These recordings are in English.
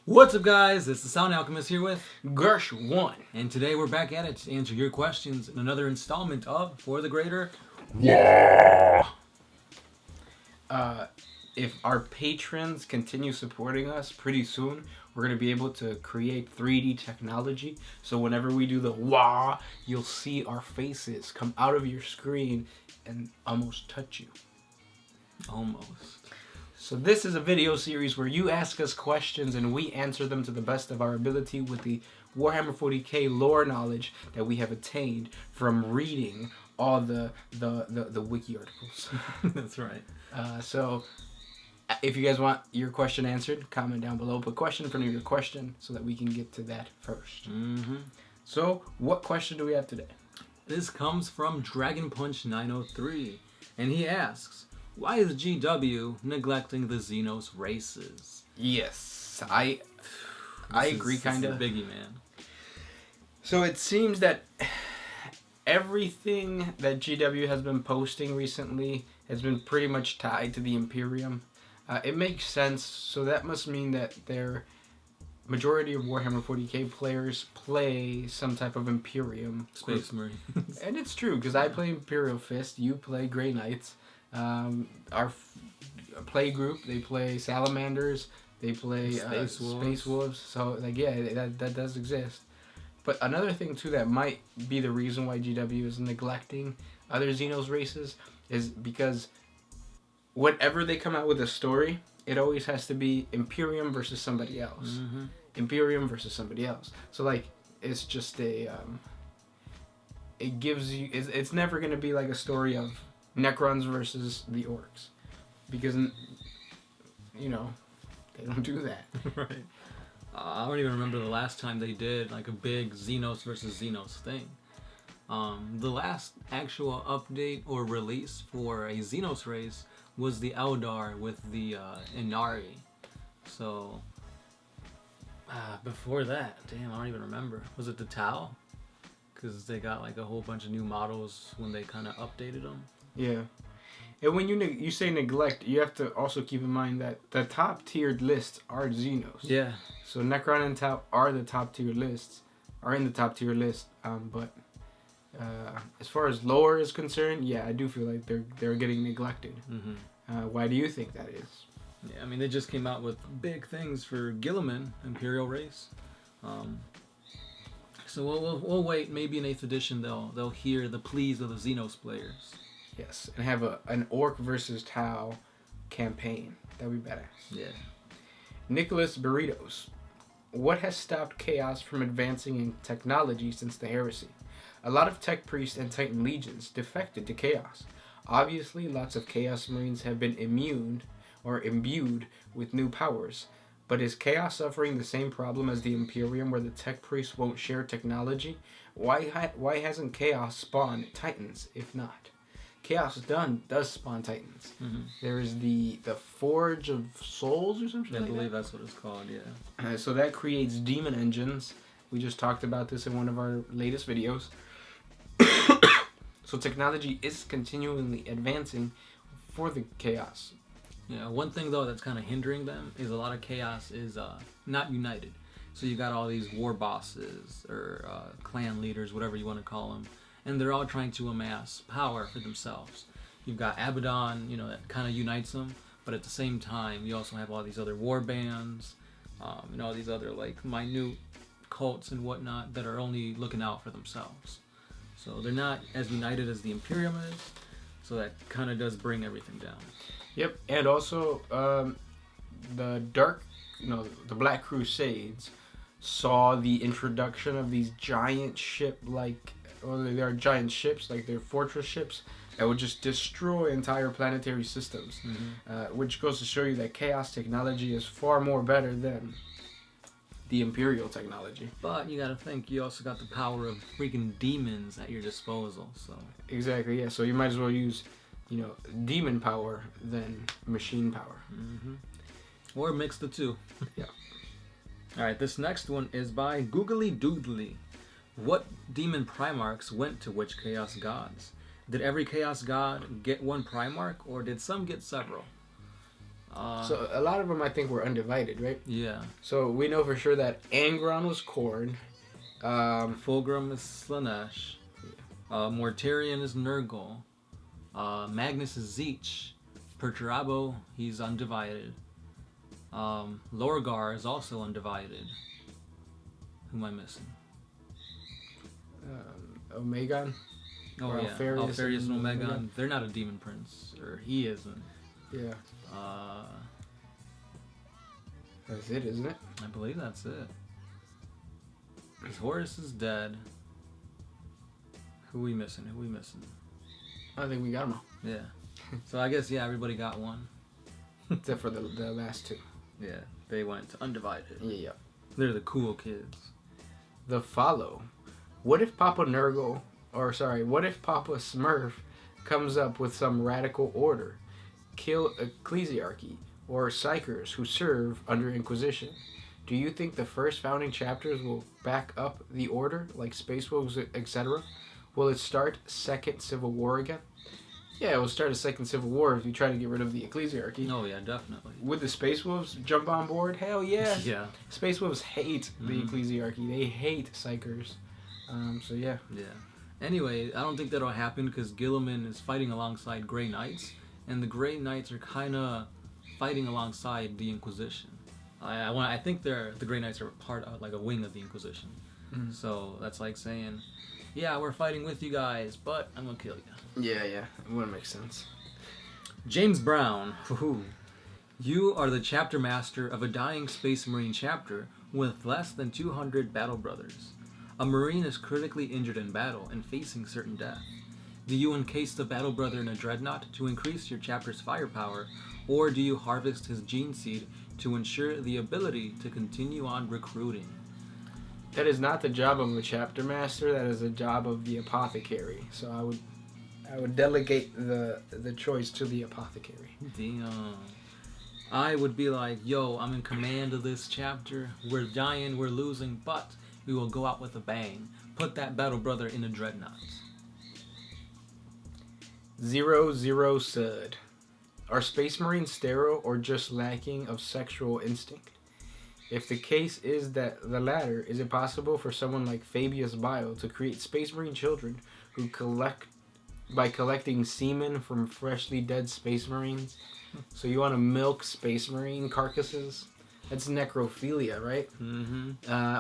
What's up, guys? It's the Sound Alchemist here with Gersh1. and today we're back at it to answer your questions in another installment of For the Greater. If our patrons continue supporting us, pretty soon we're going to be able to create 3D technology. So whenever we do the wah, you'll see our faces come out of your screen and almost touch you. Almost. So this is a video series where you ask us questions and we answer them to the best of our ability with the Warhammer 40k lore knowledge that we have attained from reading all the wiki articles. That's right. So if you guys want your question answered, comment down below. Put question in front of your question so that we can get to that first. Mm-hmm. So what question do we have today? This comes from Dragon Punch 903, and he asks, why is GW neglecting the Xenos races? Yes, I agree, kind of. Biggie, man. So it seems that everything that GW has been posting recently has been pretty much tied to the Imperium. It makes sense. So that must mean that their majority of Warhammer 40k players play some type of Imperium. Space Marine. And it's true, because I play Imperial Fist, you play Grey Knights. Our play group, they play Salamanders, they play Space Wolves. So, like, yeah, that does exist. But another thing, too, that might be the reason why GW is neglecting other Xenos races is because whenever they come out with a story, it always has to be Imperium versus somebody else. Mm-hmm. Imperium versus somebody else. So, like, it's just a... it gives you... It's never going to be, like, a story of Necrons versus the Orcs. Because, you know, they don't do that. Right. I don't even remember the last time they did, like, a big Xenos versus Xenos thing. The last actual update or release for a Xenos race was the Eldar with the Inari. So, before that, damn, I don't even remember. Was it the Tau? Because they got like a whole bunch of new models when they kind of updated them. Yeah. And when you say neglect, you have to also keep in mind that the top tiered lists are Xenos. Yeah. So Necron and Tau are the top tier lists, are in the top tier list. But as far as lore is concerned, yeah, I do feel like they're getting neglected. Mm-hmm. Why do you think that is? Yeah, I mean, they just came out with big things for Guilliman, Imperial race. So we'll wait. Maybe in 8th edition they'll hear the pleas of the Xenos players. Yes, and have an Orc versus Tau campaign. That'd be badass. Yeah. Nicholas Burritos. What has stopped Chaos from advancing in technology since the heresy? A lot of Tech Priests and Titan Legions defected to Chaos. Obviously, lots of Chaos Marines have been imbued with new powers. But is Chaos suffering the same problem as the Imperium where the Tech Priests won't share technology? Why hasn't Chaos spawned Titans, if not? Chaos does spawn Titans. Mm-hmm. There is the Forge of Souls or something I like believe that. that's what it's called, yeah. So that creates demon engines. We just talked about this in one of our latest videos. So technology is continually advancing for the Chaos. Yeah, one thing though that's kind of hindering them is a lot of Chaos is not united. So you got all these war bosses or clan leaders, whatever you want to call them, and they're all trying to amass power for themselves. You've got Abaddon, that kind of unites them, but at the same time, you also have all these other war bands, and all these other like minute cults and whatnot that are only looking out for themselves. So they're not as united as the Imperium is. So that kind of does bring everything down. Yep, and also the Black Crusades saw the introduction of these giant they are giant ships, like they're fortress ships that would just destroy entire planetary systems, which goes to show you that Chaos technology is far more better than the Imperial technology. But you gotta think, you also got the power of freaking demons at your disposal. So Exactly, yeah. So you might as well use demon power than machine power. Mm-hmm. Or mix the two. Yeah. Alright, this next one is by Googly Doodly. What demon Primarchs went to which Chaos Gods? Did every Chaos God get one Primarch, or did some get several? So a lot of them, I think, were undivided, right? Yeah. So we know for sure that Angron was Khorne. Fulgrim is Slanesh. Mortarion is Nurgle. Magnus is Zeech. Perturabo, he's undivided. Lorgar is also undivided. Who am I missing? Omegon. Oh, Or yeah. Alfarius and Omegon. They're not a demon prince. Or he isn't. Yeah. That's it, isn't it? I believe that's it. Because Horus is dead. Who we missing? I think we got them all. Yeah. So I guess, yeah, everybody got one. Except for the last two. Yeah. They went to undivided. Yeah. They're the cool kids. The follow. What if Papa Smurf comes up with some radical order? Kill ecclesiarchy or psychers who serve under Inquisition. Do you think the first founding chapters will back up the order, like Space Wolves, etc.? Will it start Second Civil War again? Yeah, it will start a Second Civil War if you try to get rid of the ecclesiarchy. Oh, yeah, definitely. Would the Space Wolves jump on board? Hell yeah. Yeah. Space Wolves hate the ecclesiarchy. They hate psychers. So yeah. Yeah. Anyway, I don't think that'll happen because Gilliman is fighting alongside Grey Knights, and the Grey Knights are kind of fighting alongside the Inquisition. I think the Grey Knights are part of, like, a wing of the Inquisition. Mm-hmm. So that's like saying, yeah, we're fighting with you guys, but I'm gonna kill you. Yeah, it wouldn't make sense. James Brown, you are the chapter master of a dying Space Marine chapter with less than 200 battle brothers. A Marine is critically injured in battle and facing certain death. Do you encase the battle brother in a dreadnought to increase your chapter's firepower, or do you harvest his gene seed to ensure the ability to continue on recruiting? That is not the job of the chapter master. That is the job of the apothecary. So I would delegate the choice to the apothecary. Damn. I would be like, yo, I'm in command of this chapter. We're dying, we're losing, but we will go out with a bang. Put that battle brother in a dreadnought. 00 Sud. Are Space Marines sterile or just lacking of sexual instinct? If the case is that the latter, is it possible for someone like Fabius Bile to create Space Marine children who by collecting semen from freshly dead Space Marines? So you want to milk Space Marine carcasses? That's necrophilia, right? Mm-hmm.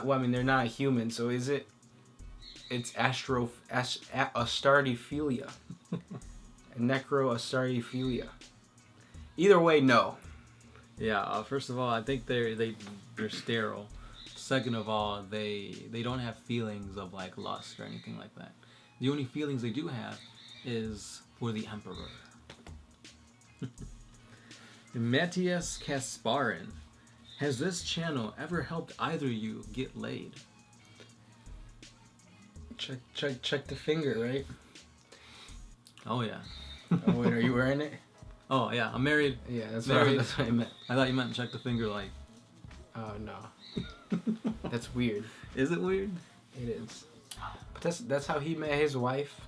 Well, I mean, they're not human, so is it? It's Astardiphilia. Necroastardiphilia. Either way, no. Yeah, first of all, I think they're sterile. Second of all, they don't have feelings of, like, lust or anything like that. The only feelings they do have is for the Emperor. Matthias Kasparin. Has this channel ever helped either of you get laid? Check the finger, right? Oh, yeah. Oh, wait, are you wearing it? Oh, yeah, I'm married. Yeah, that's Married. what I meant. I thought you meant check the finger, like... Oh, no. That's weird. Is it weird? It is. But that's how he met his wife.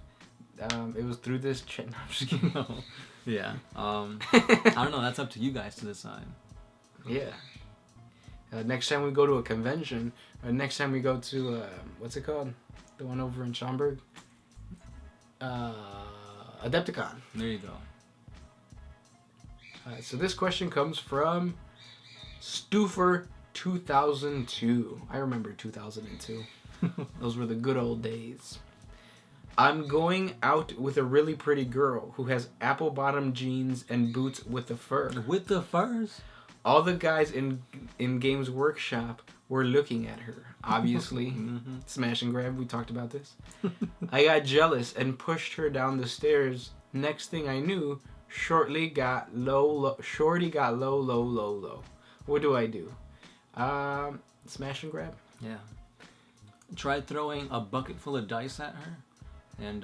It was through this no, I'm just kidding. No. Yeah. I don't know. That's up to you guys to decide. Yeah. Next time we go to a convention, or next time we go to, what's it called? The one over in Schaumburg? Adepticon. There you go. Alright, so this question comes from Stufer 2002. I remember 2002. Those were the good old days. I'm going out with a really pretty girl who has apple bottom jeans and boots with the fur. With the furs? All the guys in Games Workshop were looking at her. Obviously. Mm-hmm. Smash and grab, we talked about this. I got jealous and pushed her down the stairs. Next thing I knew, Shorty got low. What do I do? Smash and grab? Yeah. Try throwing a bucket full of dice at her, and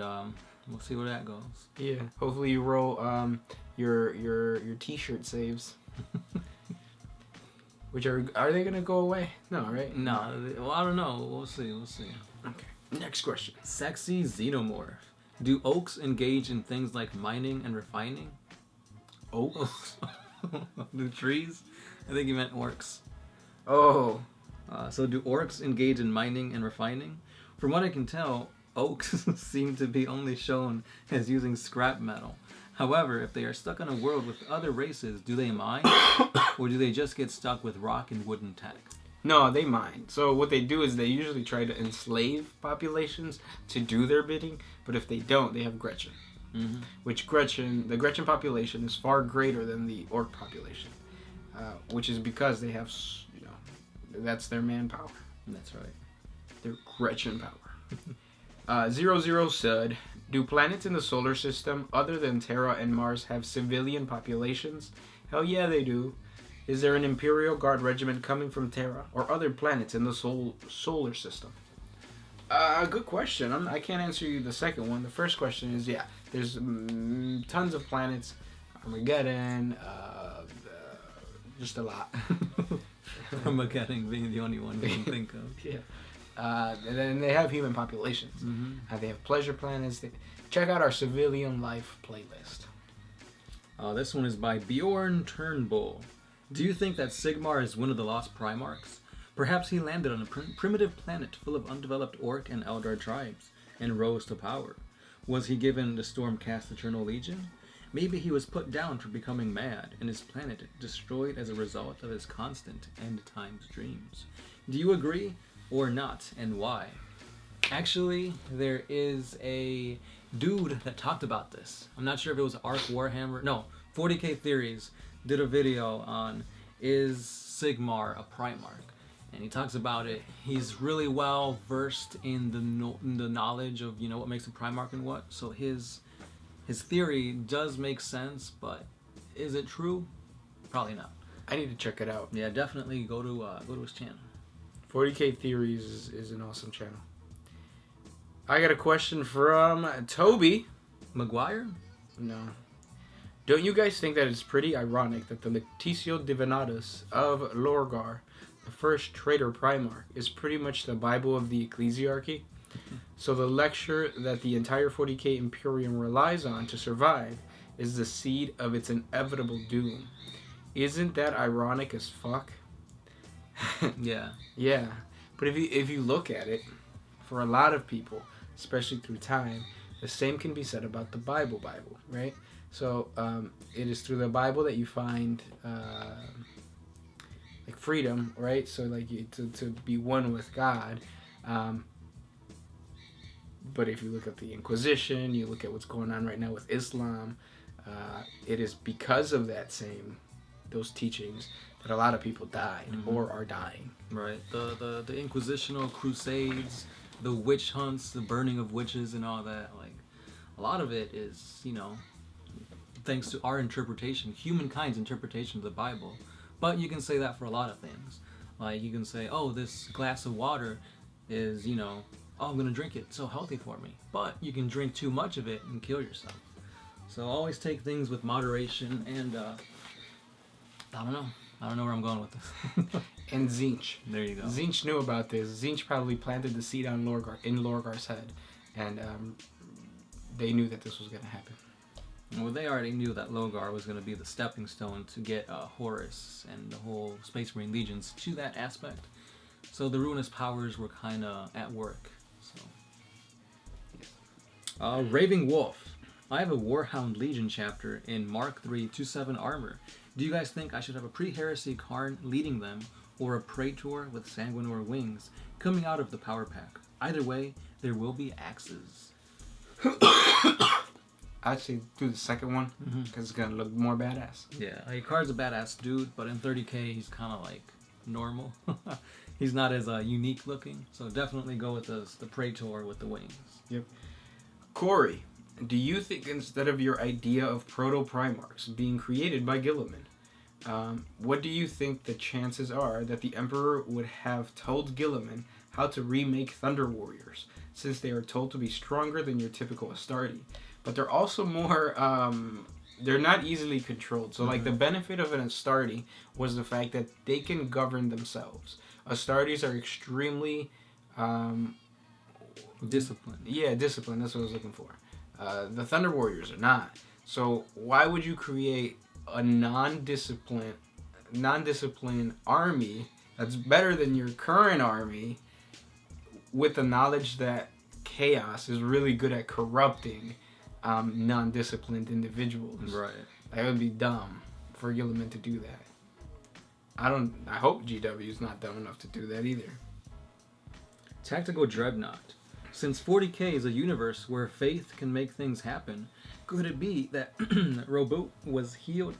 we'll see where that goes. Yeah. Hopefully you roll your t-shirt saves. Which are they gonna go away? No, right? No. Well, I don't know. We'll see. Okay. Next question. Sexy Xenomorph. Do Orcs engage in things like mining and refining? Oaks? The trees? I think you meant orcs. Oh. So do orcs engage in mining and refining? From what I can tell, oaks seem to be only shown as using scrap metal. However, if they are stuck on a world with other races, do they mine? Or do they just get stuck with rock and wooden tech? No, they mine. So what they do is they usually try to enslave populations to do their bidding, but if they don't, they have Gretchen. Mm-hmm. The Gretchen population is far greater than the orc population, which is because they have, that's their manpower. That's right. Their Gretchen power. 00 said, do planets in the solar system other than Terra and Mars have civilian populations? Hell yeah, they do. Is there an Imperial Guard regiment coming from Terra or other planets in the solar system? Good question. I can't answer you the second one. The first question is, yeah, there's tons of planets. Armageddon, just a lot. Armageddon being the only one we can think of. Yeah. And then they have human populations. Mm-hmm. They have pleasure planets. Check out our civilian life playlist. This one is by Bjorn Turnbull. Do you think that Sigmar is one of the lost Primarchs? Perhaps he landed on a primitive planet full of undeveloped Orc and Eldar tribes and rose to power. Was he given the Stormcast Eternal Legion? Maybe he was put down for becoming mad and his planet destroyed as a result of his constant end times dreams. Do you agree or not, and why? Actually, there is a dude that talked about this. I'm not sure if it was Arc Warhammer. No, 40k Theories did a video on is Sigmar a Primarch? And he talks about it. He's really well versed in the knowledge of what makes a Primarch and what. So his theory does make sense, but is it true? Probably not. I need to check it out. Yeah, definitely go to his channel. 40k Theories is an awesome channel. I got a question from Toby. McGuire? No. Don't you guys think that it's pretty ironic that the Lectitio Divinatus of Lorgar, the first traitor Primarch, is pretty much the Bible of the Ecclesiarchy? So the lecture that the entire 40k Imperium relies on to survive is the seed of its inevitable doom. Isn't that ironic as fuck? Yeah. Yeah. But if you look at it, for a lot of people, especially through time, the same can be said about the Bible, right? So it is through the Bible that you find like freedom, right? So like to be one with God. But if you look at the Inquisition, you look at what's going on right now with Islam, it is because of those teachings that a lot of people died or are dying. Right. The Inquisitional Crusades, the witch hunts, the burning of witches and all that, like a lot of it is, thanks to our interpretation, humankind's interpretation of the Bible. But you can say that for a lot of things. Like you can say, oh, this glass of water is, oh, I'm going to drink it. It's so healthy for me. But you can drink too much of it and kill yourself. So always take things with moderation and, I don't know where I'm going with this. And Tzeentch. There you go. Tzeentch knew about this. Tzeentch probably planted the seed on Lorgar's head. And they knew that this was going to happen. Well, they already knew that Logar was going to be the stepping stone to get Horus and the whole Space Marine Legions to that aspect. So the Ruinous Powers were kind of at work. So, Raving Wolf. I have a Warhound Legion chapter in Mark III 2/7 armor. Do you guys think I should have a pre-heresy Karn leading them, or a Praetor with Sanguinor wings coming out of the power pack? Either way, there will be axes. I'd say do the second one because it's gonna look more badass. Yeah, Karn's a badass dude, but in 30k he's kind of like normal. He's not as unique looking, so definitely go with the Praetor with the wings. Yep. Corey, do you think instead of your idea of proto-Primarchs being created by Gilliman, what do you think the chances are that the Emperor would have told Gilliman how to remake Thunder Warriors, since they are told to be stronger than your typical Astarte? But they're also more, they're not easily controlled. So, like, the benefit of an Astarte was the fact that they can govern themselves. Astartes are extremely... disciplined. Yeah, disciplined. That's what I was looking for. The Thunder Warriors are not. So, why would you create a non-disciplined army that's better than your current army, with the knowledge that Chaos is really good at corrupting non-disciplined individuals. Right. That would be dumb for Gilliman to do that. I hope GW is not dumb enough to do that either. Tactical Dreadnought. Since 40K is a universe where faith can make things happen, could it be that Robute was healed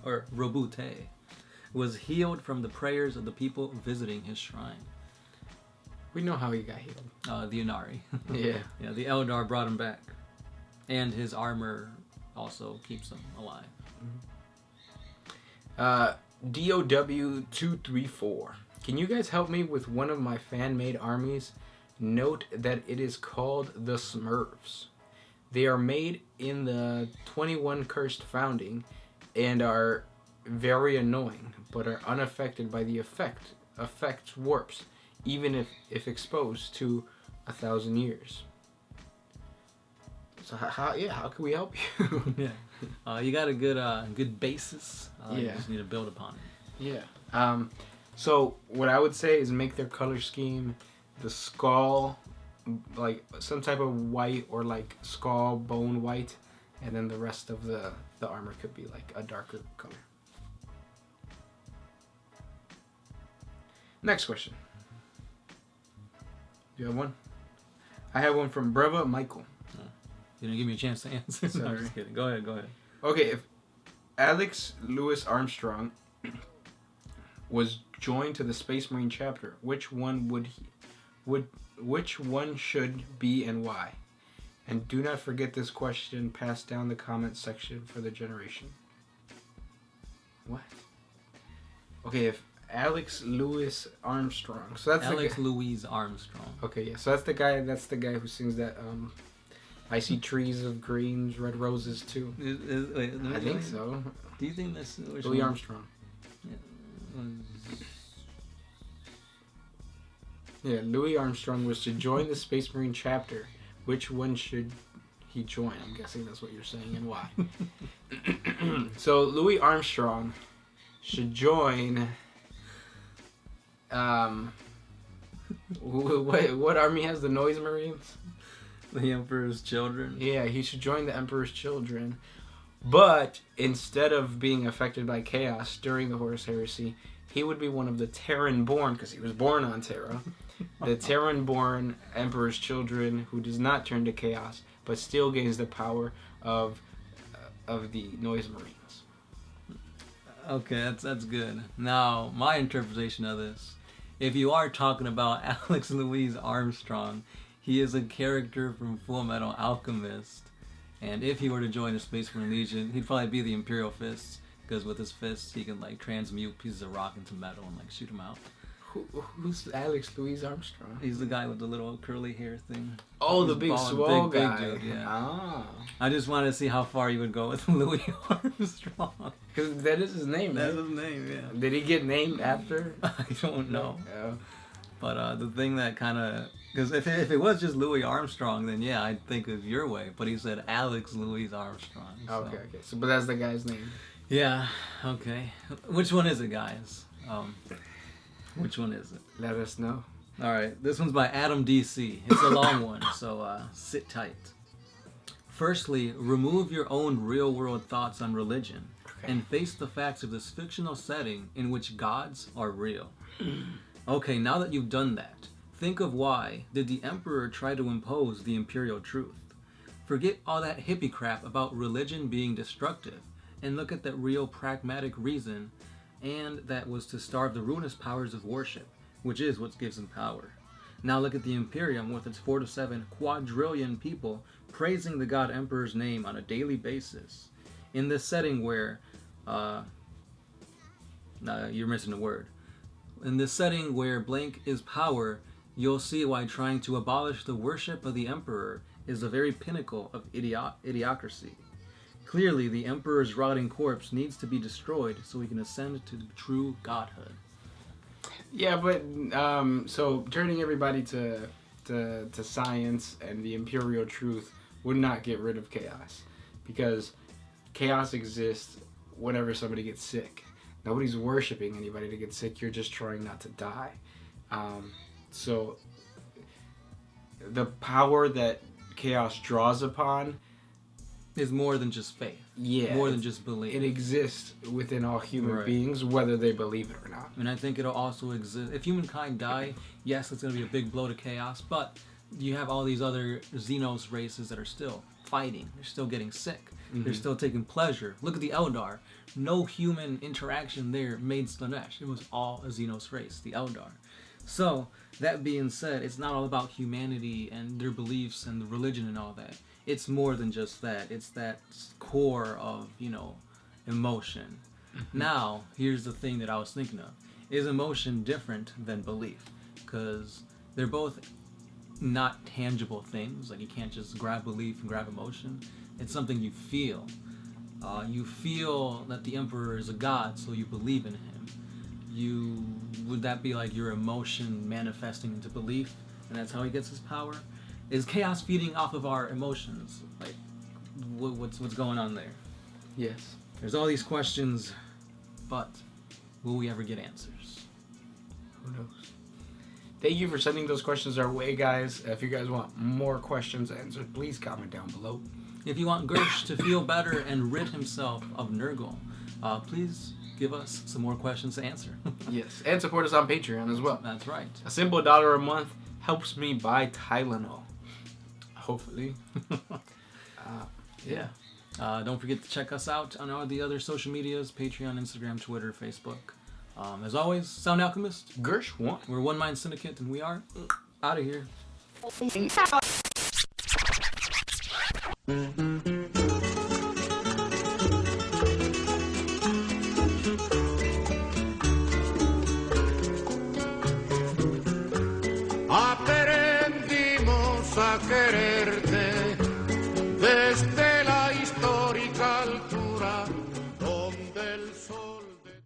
from the prayers of the people visiting his shrine? We know how he got healed. The Inari. Yeah. Yeah, the Eldar brought him back. And his armor also keeps him alive. DOW234. Can you guys help me with one of my fan-made armies? Note that it is called the Smurfs. They are made in the 21 Cursed Founding and are very annoying, but are unaffected by the effects warps, even if exposed to 1,000 years. So how can we help you? Yeah, you got a good basis. You just need to build upon it. Yeah. So what I would say is make their color scheme the skull, like some type of white or like skull bone white, and then the rest of the armor could be like a darker color. Next question. Do you have one? I have one from Breva Michael. You didn't give me a chance to answer. No, I'm just kidding. Go ahead. Okay, if Alex Lewis Armstrong was joined to the Space Marine chapter, which one which one should be and why? And do not forget this question passed down the comment section for the generation. What? Okay, if Alex Lewis Armstrong. So that's Alex Louise Armstrong. Okay, yeah. So that's the guy who sings that I see trees of greens, red roses too. I think so. Do you think that's Louis Armstrong? Yeah, Louis Armstrong was to join the Space Marine chapter. Which one should he join? I'm guessing that's what you're saying, and why. So Louis Armstrong should join. What army has the Noise Marines? The Emperor's Children. Yeah, he should join the Emperor's Children. But instead of being affected by chaos during the Horus Heresy, he would be one of the Terran-born, because he was born on Terra, the Terran-born Emperor's Children who does not turn to chaos, but still gains the power of the Noise Marines. Okay, that's good. Now, my interpretation of this, if you are talking about Alex Louise Armstrong, he is a character from Full Metal Alchemist, and if he were to join the Space Marine Legion, he'd probably be the Imperial Fists, because with his fists, he can like transmute pieces of rock into metal and like shoot them out. Who's Alex Louise Armstrong? He's the guy with the little curly hair thing. Oh, He's the big bald, swole big guy. dude, yeah. Ah. I just wanted to see how far you would go with Louis Armstrong. Because that is his name, That's right? his name, yeah. Did he get named after? I don't know. Yeah. But the thing that kind of... Because if it was just Louis Armstrong, then yeah, I'd think of your way. But he said Alex Louis Armstrong. So. Okay. So, but that's the guy's name. Yeah, okay. Which one is it, guys? Which one is it? Let us know. All right, this one's by Adam DC. It's a long one, so sit tight. Firstly, remove your own real-world thoughts on religion and face the facts of this fictional setting in which gods are real. Okay, now that you've done that, think of why did the Emperor try to impose the imperial truth? Forget all that hippie crap about religion being destructive and look at the real pragmatic reason, and that was to starve the ruinous powers of worship, which is what gives them power. Now look at the Imperium with its 4 to 7 quadrillion people praising the God Emperor's name on a daily basis. In this setting where, you're missing a word. In this setting where blank is power, you'll see why trying to abolish the worship of the Emperor is the very pinnacle of idiocracy. Clearly, the Emperor's rotting corpse needs to be destroyed so he can ascend to true godhood. Yeah, but so turning everybody to science and the imperial truth would not get rid of chaos, because chaos exists whenever somebody gets sick. Nobody's worshiping anybody to get sick. You're just trying not to die. So the power that Chaos draws upon is more than just faith. Yeah. More than just belief. It exists within all human beings, whether they believe it or not. And I think it'll also exist. If humankind die, yes, it's going to be a big blow to Chaos, but you have all these other Xenos races that are still fighting. They're still getting sick. Mm-hmm. They're still taking pleasure. Look at the Eldar. No human interaction there made Slanesh. It was all a Xenos race, the Eldar. So, that being said, it's not all about humanity and their beliefs and the religion and all that. It's more than just that. It's that core of, emotion. Mm-hmm. Now, here's the thing that I was thinking of. Is emotion different than belief? Because they're both not tangible things. Like, you can't just grab belief and grab emotion. It's something you feel. You feel that the Emperor is a god, so you believe in him. Would that be like your emotion manifesting into belief, and that's how he gets his power? Is Chaos feeding off of our emotions? Like, what's going on there? Yes. There's all these questions, but will we ever get answers? Who knows? Thank you for sending those questions our way, guys. If you guys want more questions answered, please comment down below. If you want Gersh to feel better and rid himself of Nurgle, please give us some more questions to answer. Yes, and support us on Patreon as well. That's right. A simple $1 a month helps me buy Tylenol. Hopefully. Yeah. Don't forget to check us out on all the other social medias, Patreon, Instagram, Twitter, Facebook. As always, Sound Alchemist. Gersh1. We're One Mind Syndicate, and we are out of here. Aprendimos a quererte desde